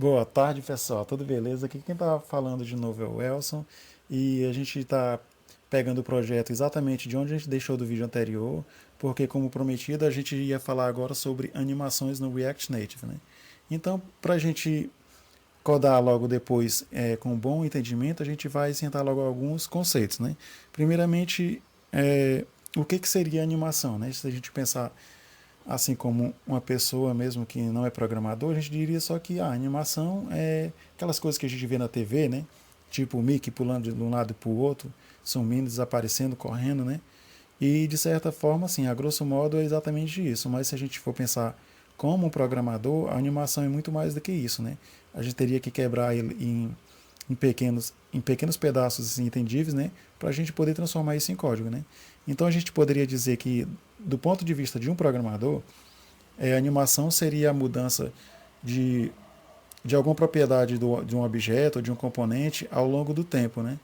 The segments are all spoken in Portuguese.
Boa tarde, pessoal. Tudo beleza? Aqui quem está falando de novo é o Elson e a gente está pegando o projeto exatamente de onde a gente deixou do vídeo anterior, porque, como prometido, a gente ia falar agora sobre animações no React Native, né? Então, para a gente codar logo depois com bom entendimento, a gente vai sentar logo alguns conceitos, né? Primeiramente, o que seria animação, né? Se a gente pensar assim como uma pessoa mesmo que não é programador, a gente diria só que a animação é aquelas coisas que a gente vê na TV, né? Tipo o Mickey pulando de um lado para o outro, sumindo, desaparecendo, correndo, né? E de certa forma, assim, a grosso modo é exatamente isso. Mas se a gente for pensar como um programador, a animação é muito mais do que isso, né? A gente teria que quebrar ele em pequenos pedaços assim, entendíveis, né? Para a gente poder transformar isso em código, né? Então a gente poderia dizer que, do ponto de vista de um programador, a animação seria a mudança de, de alguma propriedade de um objeto ou de um componente ao longo do tempo, né?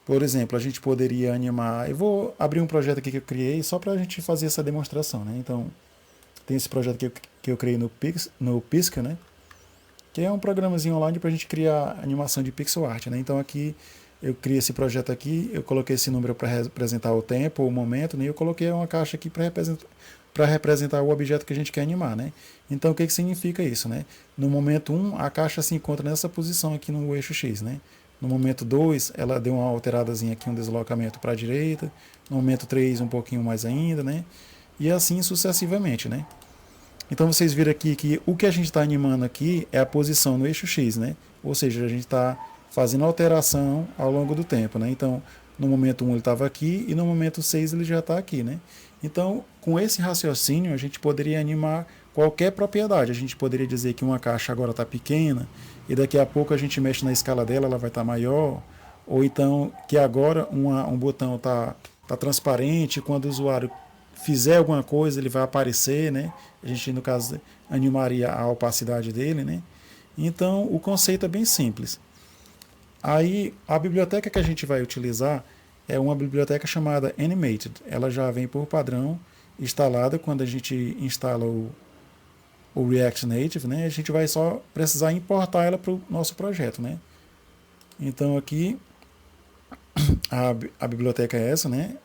Por exemplo, a gente poderia animar. Eu vou abrir um projeto aqui que eu criei só para a gente fazer essa demonstração, né? Então, tem esse projeto que eu criei no Pisca, né? Que é um programazinho online para a gente criar animação de pixel art, né? Então aqui eu criei esse projeto aqui, eu coloquei esse número para representar o tempo, o momento, né? E eu coloquei uma caixa aqui para representar o objeto que a gente quer animar, né? Então o que significa isso, né? No momento 1, a caixa se encontra nessa posição aqui no eixo X, né? No momento 2, ela deu uma alteradazinha aqui, um deslocamento para a direita. No momento 3, um pouquinho mais ainda, né? E assim sucessivamente, né? Então vocês viram aqui que o que a gente está animando aqui é a posição no eixo X, né? Ou seja, a gente está fazendo alteração ao longo do tempo, né? Então, no momento 1 ele estava aqui e no momento 6 ele já está aqui, né? Então, com esse raciocínio, a gente poderia animar qualquer propriedade. A gente poderia dizer que uma caixa agora está pequena e daqui a pouco a gente mexe na escala dela, ela vai estar maior. Ou então que agora um botão tá transparente, quando o usuário fizer alguma coisa, ele vai aparecer, né? A gente, no caso, animaria a opacidade dele, né? Então, o conceito é bem simples. Aí, a biblioteca que a gente vai utilizar é uma biblioteca chamada Animated. Ela já vem por padrão instalada quando a gente instala o React Native, né? A gente vai só precisar importar ela para o nosso projeto, né? Então, aqui, a biblioteca é essa, né?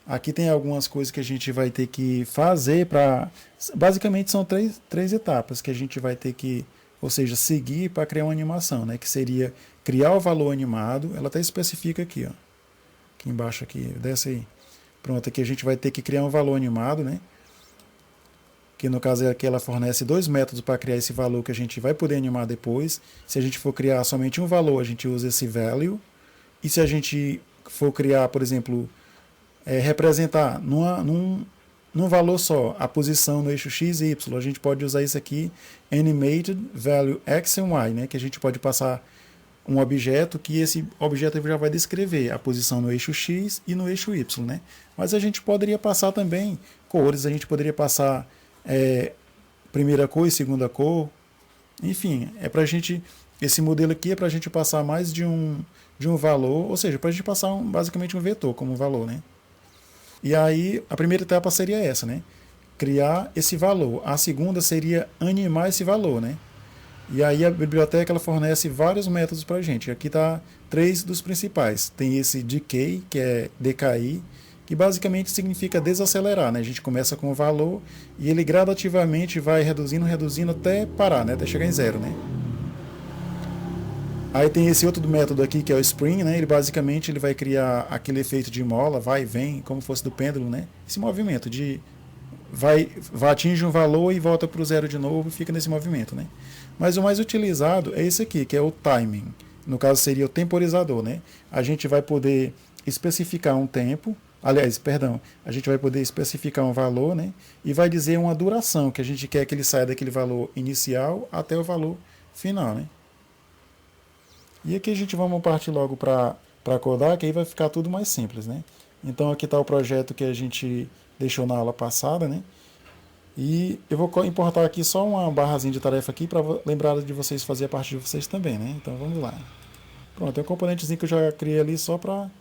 Aqui tem algumas coisas que a gente vai ter que fazer para. Basicamente são três etapas que a gente vai ter que, ou seja, seguir para criar uma animação, né? Que seria criar o valor animado. Ela até especifica aqui, ó. Aqui embaixo aqui, desce aí. Pronto, aqui a gente vai ter que criar um valor animado, né? Que no caso é que ela fornece dois métodos para criar esse valor que a gente vai poder animar depois. Se a gente for criar somente um valor, a gente usa esse value. E se a gente for criar, por exemplo, representar num valor só a posição no eixo x e y. A gente pode usar isso aqui, animated value x e y, né? Que a gente pode passar um objeto que esse objeto já vai descrever a posição no eixo x e no eixo y, né? Mas a gente poderia passar também cores, a gente poderia passar primeira cor e segunda cor, enfim, é para a gente, esse modelo aqui é para a gente passar mais de um valor, ou seja, para a gente passar basicamente um vetor como valor, né? E aí, a primeira etapa seria essa, né? Criar esse valor. A segunda seria animar esse valor, né? E aí a biblioteca ela fornece vários métodos para a gente. Aqui tá três dos principais. Tem esse decay, que é decair, que basicamente significa desacelerar, né? A gente começa com o valor e ele gradativamente vai reduzindo, reduzindo até parar, né? Até chegar em zero, né? Aí tem esse outro método aqui que é o Spring, né? Ele basicamente ele vai criar aquele efeito de mola, vai e vem, como fosse do pêndulo, né? Esse movimento de vai atinge um valor e volta para o zero de novo e fica nesse movimento, né? Mas o mais utilizado é esse aqui, que é o timing. No caso seria o temporizador, né? A gente vai poder especificar um tempo, aliás, perdão, a gente vai poder especificar um valor, né? E vai dizer uma duração que a gente quer que ele saia daquele valor inicial até o valor final, né? E aqui a gente vamos partir logo para codar, que aí vai ficar tudo mais simples, né? Então aqui está o projeto que a gente deixou na aula passada, né? E eu vou importar aqui só uma barrazinha de tarefa aqui para lembrar de vocês fazer a parte de vocês também, né? Então vamos lá. Pronto, tem um componentezinho que eu já criei ali só para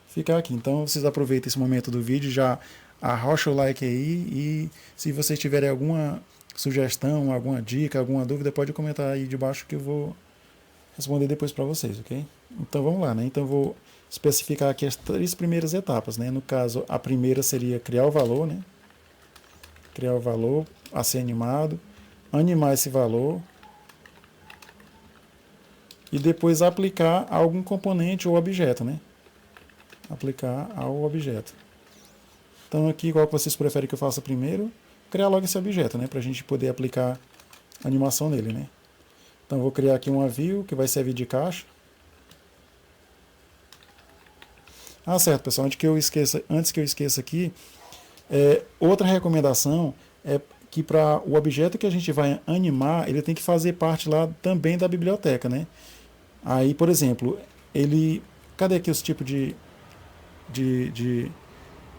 ficar aqui. Então vocês aproveitem esse momento do vídeo, já arrocha o like aí e se vocês tiverem alguma sugestão, alguma dica, alguma dúvida, pode comentar aí debaixo que eu vou responder depois para vocês, ok? Então vamos lá, né? Então eu vou especificar aqui as 3 primeiras etapas, né? No caso, a primeira seria criar o valor, né? Criar o valor a ser animado, animar esse valor e depois aplicar algum componente ou objeto, né? Aplicar ao objeto. Então aqui, qual que vocês preferem que eu faça primeiro? Criar logo esse objeto, né? Para a gente poder aplicar a animação nele, né? Então vou criar aqui uma view que vai servir de caixa. Ah, certo, pessoal, antes que eu esqueça aqui, outra recomendação é que para o objeto que a gente vai animar, ele tem que fazer parte lá também da biblioteca, né? Aí, por exemplo, cadê aqui os tipos de, de,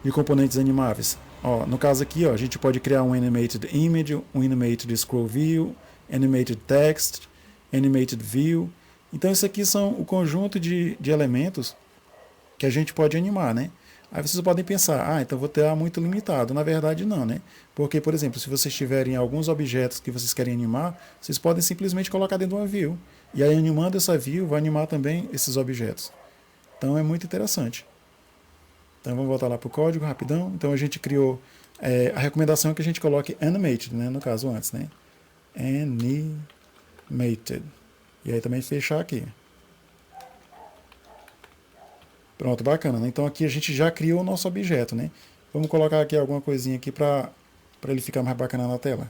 de componentes animáveis? Ó, no caso aqui, ó, a gente pode criar um animated image, um animated scroll view, animated text, animated view. Então, isso aqui são o conjunto de elementos que a gente pode animar, né? Aí vocês podem pensar, então vou ter muito limitado. Na verdade, não, né? Porque, por exemplo, se vocês tiverem alguns objetos que vocês querem animar, vocês podem simplesmente colocar dentro de uma view. E aí, animando essa view, vai animar também esses objetos. Então, é muito interessante. Então, vamos voltar lá para o código, rapidão. Então, a gente criou... a recomendação é que a gente coloque animated, né? No caso, antes, né? Animated. E aí, também fechar aqui. Pronto, bacana, né? Então aqui a gente já criou o nosso objeto, né? Vamos colocar aqui alguma coisinha aqui para ele ficar mais bacana na tela.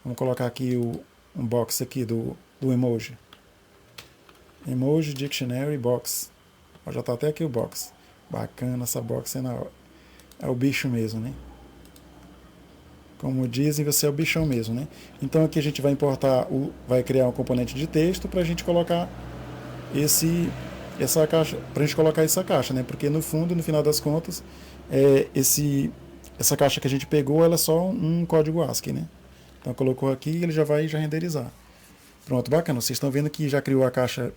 Vamos colocar aqui um box aqui do emoji. Emoji Dictionary Box. Ó, já está até aqui o box. Bacana essa box, é o bicho mesmo, né? Como dizem, você é o bichão mesmo, né? Então aqui a gente vai importar, vai criar um componente de texto para a gente colocar essa caixa, para a gente colocar essa caixa, né? Porque no fundo, no final das contas, essa caixa que a gente pegou, ela é só um código ASCII, né? Então colocou aqui e ele já vai renderizar. Pronto, bacana. Vocês estão vendo que já criou a caixa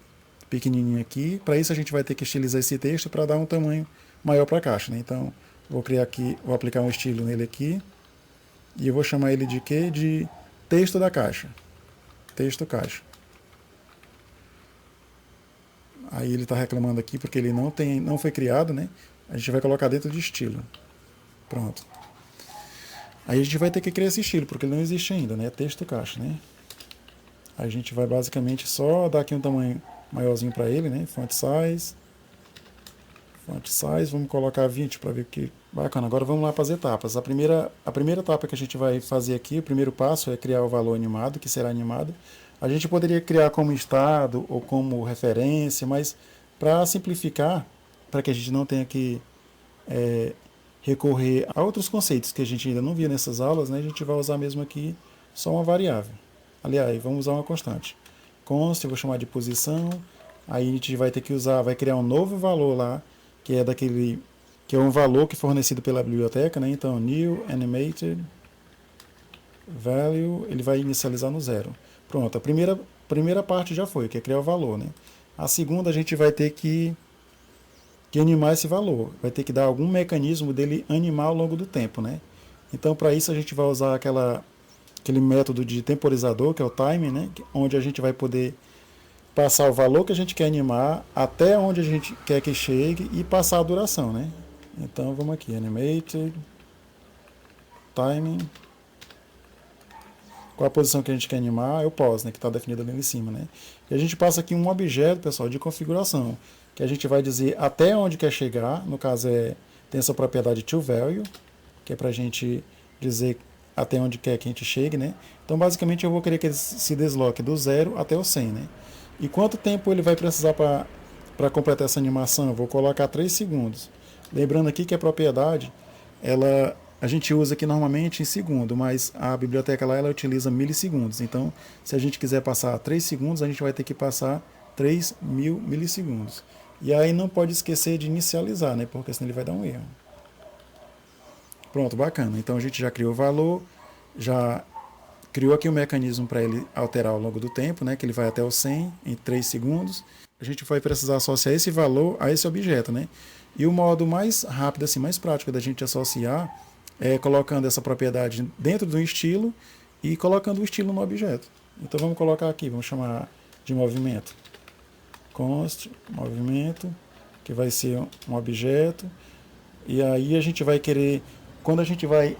pequenininha aqui. Para isso a gente vai ter que estilizar esse texto para dar um tamanho maior para a caixa, né? Então vou criar aqui, vou aplicar um estilo nele aqui e eu vou chamar ele de quê? De texto da caixa. Texto caixa. Aí ele está reclamando aqui porque ele não foi criado, né? A gente vai colocar dentro de estilo. Pronto. Aí a gente vai ter que criar esse estilo, porque ele não existe ainda, né? Texto caixa, né? Aí a gente vai basicamente só dar aqui um tamanho maiorzinho para ele, né? Font size, vamos colocar 20 para ver que bacana. Agora vamos lá para as etapas. A primeira etapa que a gente vai fazer aqui, o primeiro passo é criar o valor animado, que será animado. A gente poderia criar como estado ou como referência, mas para simplificar, para que a gente não tenha que recorrer a outros conceitos que a gente ainda não via nessas aulas, né, a gente vai usar mesmo aqui só uma variável. Aliás, vamos usar uma constante. Const, eu vou chamar de posição, aí a gente vai ter que vai criar um novo valor lá, que é um valor que é fornecido pela biblioteca, né, então new animated value, ele vai inicializar no 0. Pronto, a primeira parte já foi, que é criar o valor, né? A segunda a gente vai ter que animar esse valor, vai ter que dar algum mecanismo dele animar ao longo do tempo, né? Então, para isso a gente vai usar aquele método de temporizador, que é o time, né? Onde a gente vai poder passar o valor que a gente quer animar até onde a gente quer que chegue e passar a duração, né? Então, vamos aqui, animated, timing. Qual a posição que a gente quer animar? É o pos, né, que está definido ali em cima, né? E a gente passa aqui um objeto, pessoal, de configuração, que a gente vai dizer até onde quer chegar, no caso tem essa propriedade toValue, que é para a gente dizer até onde quer que a gente chegue, né? Então, basicamente, eu vou querer que ele se desloque do 0 até o 100, né? E quanto tempo ele vai precisar para completar essa animação? Eu vou colocar 3 segundos. Lembrando aqui que a propriedade, a gente usa aqui normalmente em segundo, mas a biblioteca lá ela utiliza milissegundos. Então, se a gente quiser passar 3 segundos, a gente vai ter que passar 3.000 milissegundos. E aí não pode esquecer de inicializar, né? Porque senão ele vai dar um erro. Pronto, bacana. Então a gente já criou o valor, já criou aqui um mecanismo para ele alterar ao longo do tempo, né? Que ele vai até o 100 em 3 segundos. A gente vai precisar associar esse valor a esse objeto, né? E o modo mais rápido, assim, mais prático da gente associar é colocando essa propriedade dentro do estilo e colocando o estilo no objeto. Então vamos colocar aqui, vamos chamar de movimento. Const, movimento, que vai ser um objeto. E aí a gente vai querer, quando a gente vai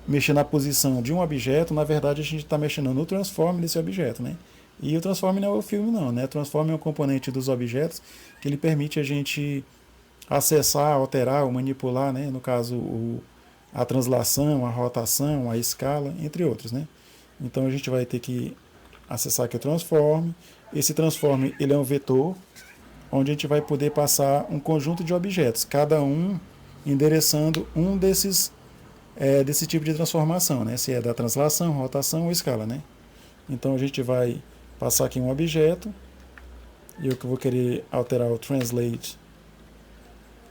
mexer na posição de um objeto, na verdade a gente está mexendo no transform desse objeto, né? E o transform não é o filme não, né? O transform é um componente dos objetos que ele permite a gente acessar, alterar ou manipular, né? No caso, a translação, a rotação, a escala, entre outros, né? Então a gente vai ter que acessar aqui o transform. Esse transform ele é um vetor, onde a gente vai poder passar um conjunto de objetos, cada um endereçando um desse tipo de transformação, né? Se é da translação, rotação ou escala, né? Então a gente vai passar aqui um objeto e eu vou querer alterar o translate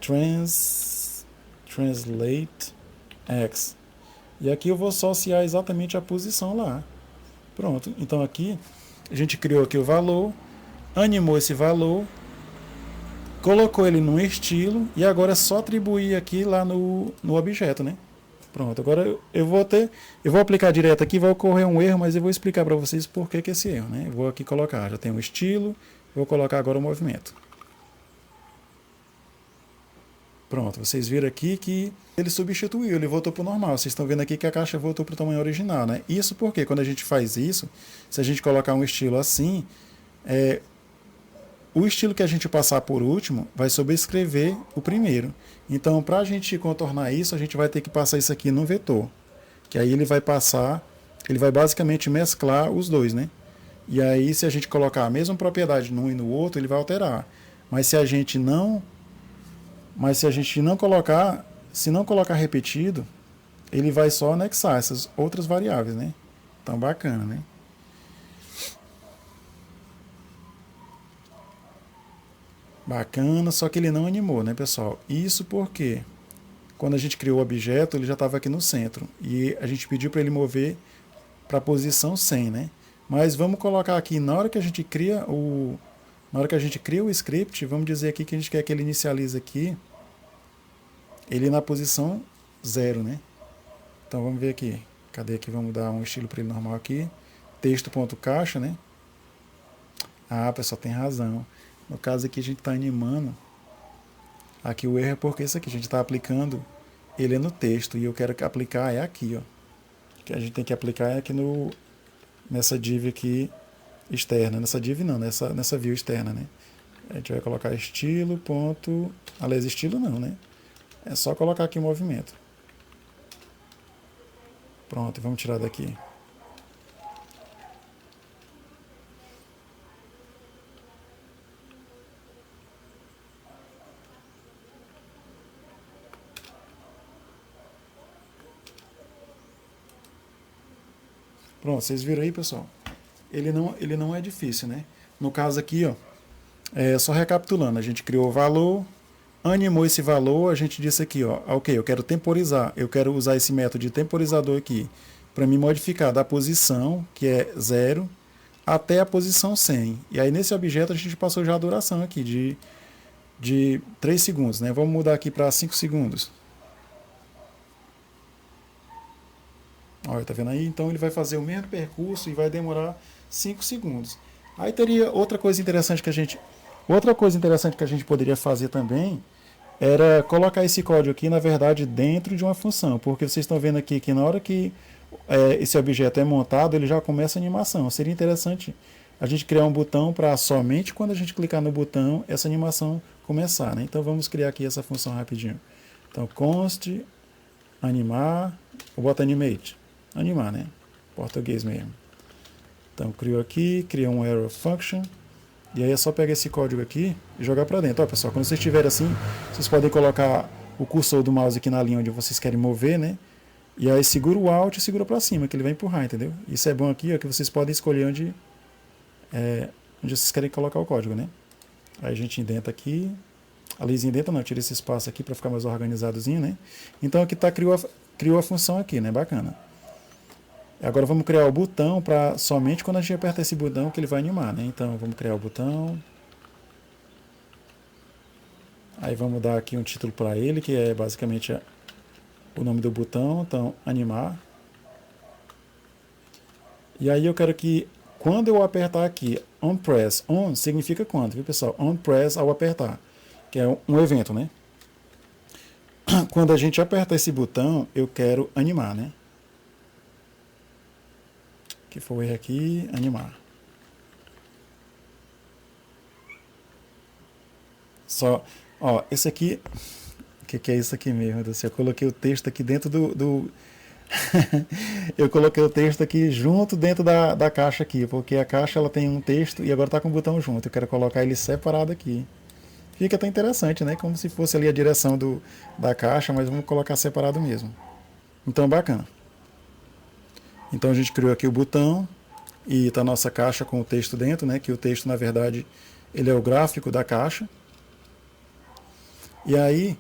x. E aqui eu vou associar exatamente a posição lá. Pronto. Então aqui a gente criou aqui o valor, animou esse valor, colocou ele num estilo e agora é só atribuir aqui lá no objeto, né? Pronto, agora eu vou aplicar direto aqui, vai ocorrer um erro, mas eu vou explicar para vocês por que esse erro, né? Eu vou aqui colocar, já tem um estilo, vou colocar agora o movimento. Pronto, vocês viram aqui que ele substituiu, ele voltou para o normal. Vocês estão vendo aqui que a caixa voltou para o tamanho original, né? Isso porque quando a gente faz isso, se a gente colocar um estilo assim, o estilo que a gente passar por último vai sobrescrever o primeiro. Então, para a gente contornar isso, a gente vai ter que passar isso aqui no vetor. Que aí ele vai passar, ele vai basicamente mesclar os dois, né? E aí, se a gente colocar a mesma propriedade num e no outro, ele vai alterar. Mas se a gente não colocar, se não colocar repetido, ele vai só anexar essas outras variáveis, né? Então, bacana, né? Bacana, só que ele não animou, né, pessoal? Isso porque quando a gente criou o objeto, ele já estava aqui no centro. E a gente pediu para ele mover para a posição 100, né? Mas vamos colocar aqui, na hora que a gente cria o script, vamos dizer aqui que a gente quer que ele inicialize aqui, ele na posição 0, né? Então vamos ver aqui. Cadê aqui? Vamos dar um estilo para ele normal aqui. Texto.caixa, né? Ah, pessoal, tem razão. No caso aqui a gente está animando. Aqui o erro é porque isso aqui, a gente está aplicando, ele é no texto, e eu quero aplicar aqui, ó. Que a gente tem que aplicar aqui nessa div aqui externa. Nessa div não, nessa view externa, né? A gente vai colocar estilo, ponto... Aliás, estilo não, né? É só colocar aqui o movimento. Pronto, vamos tirar daqui. Pronto, vocês viram aí, pessoal? Ele não é difícil, né? No caso aqui, ó, só recapitulando, a gente criou o valor, animou esse valor, a gente disse aqui, ó, ok, eu quero temporizar, eu quero usar esse método de temporizador aqui para me modificar da posição, que é 0, até a posição 100. E aí nesse objeto a gente passou já a duração aqui de 3 segundos, né? Vamos mudar aqui para 5 segundos. Olha, tá vendo aí? Então ele vai fazer o mesmo percurso e vai demorar 5 segundos. Aí teria outra coisa interessante que a gente poderia fazer também era colocar esse código aqui, na verdade, dentro de uma função, porque vocês estão vendo aqui que na hora que esse objeto é montado, ele já começa a animação. Seria interessante a gente criar um botão para somente quando a gente clicar no botão, essa animação começar, né? Então vamos criar aqui essa função rapidinho. Então const animar, ou bota animate. Animar, né? Português mesmo. Então, criou aqui, criou um arrow function, e aí é só pegar esse código aqui e jogar para dentro. Ó, pessoal, quando vocês estiverem assim, vocês podem colocar o cursor do mouse aqui na linha onde vocês querem mover, né? E aí segura o Alt e segura para cima, que ele vai empurrar, entendeu? Isso é bom aqui, ó, que vocês podem escolher onde vocês querem colocar o código, né? Aí a gente indenta aqui, a Liz indenta não, tira esse espaço aqui para ficar mais organizadozinho, né? Então aqui criou a função aqui, né? Bacana. Agora vamos criar o botão para somente quando a gente aperta esse botão que ele vai animar, né? Então vamos criar o botão. Aí vamos dar aqui um título para ele, que é basicamente o nome do botão. Então, animar. E aí eu quero que quando eu apertar aqui, on press, on significa quando, viu pessoal? On press ao apertar, que é um evento, né? Quando a gente aperta esse botão, eu quero animar, né? Que foi aqui, animar. Só, ó, esse aqui, o que é isso aqui mesmo? Eu coloquei o texto aqui dentro do eu coloquei o texto aqui junto dentro da caixa aqui, porque a caixa ela tem um texto e agora está com o botão junto. Eu quero colocar ele separado aqui. Fica até interessante, né? Como se fosse ali a direção da caixa, mas vamos colocar separado mesmo. Então, bacana. Então a gente criou aqui o botão e está a nossa caixa com o texto dentro, né? Que o texto, na verdade, ele é o gráfico da caixa. E aí,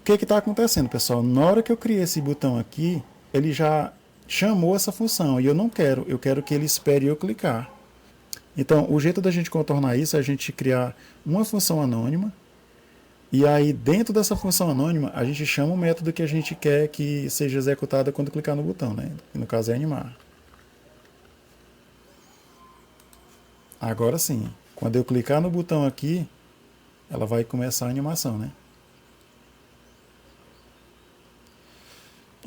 o que está acontecendo, pessoal? Na hora que eu criei esse botão aqui, ele já chamou essa função e eu não quero, eu quero que ele espere eu clicar. Então, o jeito da gente contornar isso é a gente criar uma função anônima e aí dentro dessa função anônima a gente chama o método que a gente quer que seja executado quando clicar no botão, né? Que no caso é animar. Agora sim, quando eu clicar no botão aqui, ela vai começar a animação, né?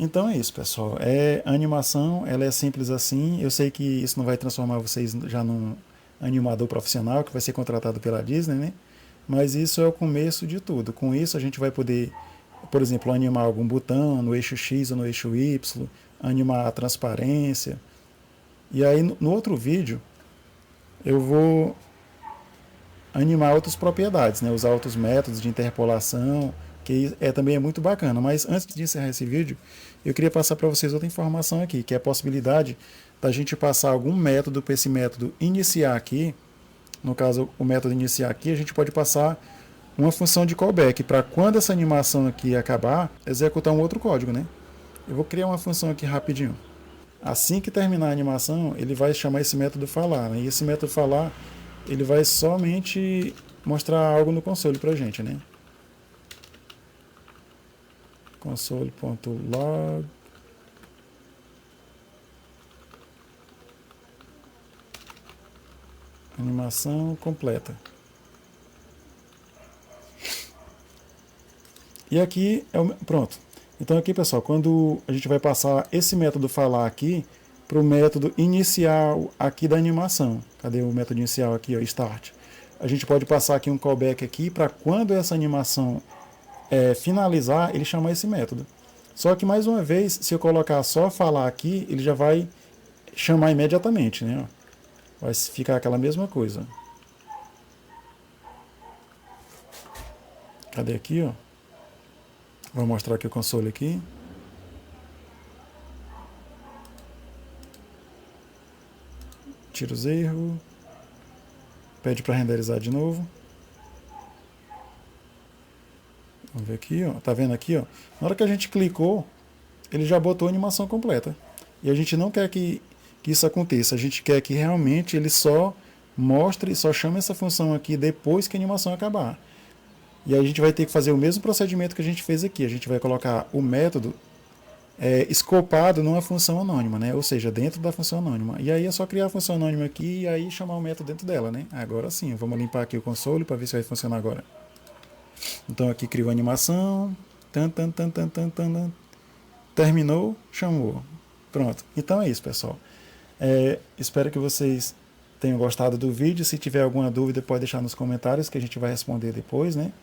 Então é isso, pessoal. A animação, ela é simples assim. Eu sei que isso não vai transformar vocês já num animador profissional que vai ser contratado pela Disney, né? Mas isso é o começo de tudo. Com isso a gente vai poder, por exemplo, animar algum botão no eixo X ou no eixo Y, animar a transparência. E aí no outro vídeo eu vou animar outras propriedades, né? Usar outros métodos de interpolação, que também é muito bacana. Mas antes de encerrar esse vídeo, eu queria passar para vocês outra informação aqui, que é a possibilidade da gente passar algum método para esse método iniciar aqui. No caso, o método iniciar aqui, a gente pode passar uma função de callback para quando essa animação aqui acabar, executar um outro código, né? Eu vou criar uma função aqui rapidinho. Assim que terminar a animação, ele vai chamar esse método falar, né? E esse método falar, ele vai somente mostrar algo no console para a gente, né? console.log animação completa. E aqui é o pronto. Então aqui, pessoal, quando a gente vai passar esse método falar aqui para o método inicial aqui da animação. Cadê o método inicial aqui, ó, start? A gente pode passar aqui um callback aqui para quando essa animação finalizar, ele chamar esse método. Só que, mais uma vez, se eu colocar só falar aqui, ele já vai chamar imediatamente, né? Vai ficar aquela mesma coisa. Cadê aqui, ó? Vou mostrar aqui o console aqui. Tira os erros. Pede para renderizar de novo. Vamos ver aqui, ó. Tá vendo aqui, ó? Na hora que a gente clicou, ele já botou a animação completa. E a gente não quer que isso aconteça. A gente quer que realmente ele só mostre, só chame essa função aqui depois que a animação acabar. E aí a gente vai ter que fazer o mesmo procedimento que a gente fez aqui. A gente vai colocar o método escopado numa função anônima, né? Ou seja, dentro da função anônima. E aí é só criar a função anônima aqui e aí chamar o método dentro dela, né? Agora sim, vamos limpar aqui o console para ver se vai funcionar agora. Então aqui criou a animação, terminou, chamou. Pronto. Então é isso, pessoal. Espero que vocês tenham gostado do vídeo. Se tiver alguma dúvida, pode deixar nos comentários que a gente vai responder depois, né?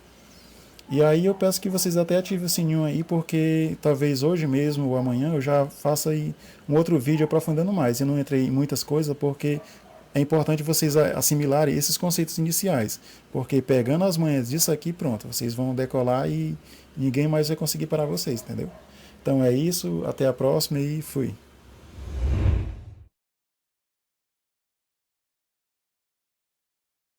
E aí eu peço que vocês até ativem o sininho aí, porque talvez hoje mesmo ou amanhã eu já faça aí um outro vídeo aprofundando mais. Eu não entrei em muitas coisas porque é importante vocês assimilarem esses conceitos iniciais, porque pegando as manhas disso aqui, pronto, vocês vão decolar e ninguém mais vai conseguir parar vocês, entendeu? Então é isso, até a próxima e fui.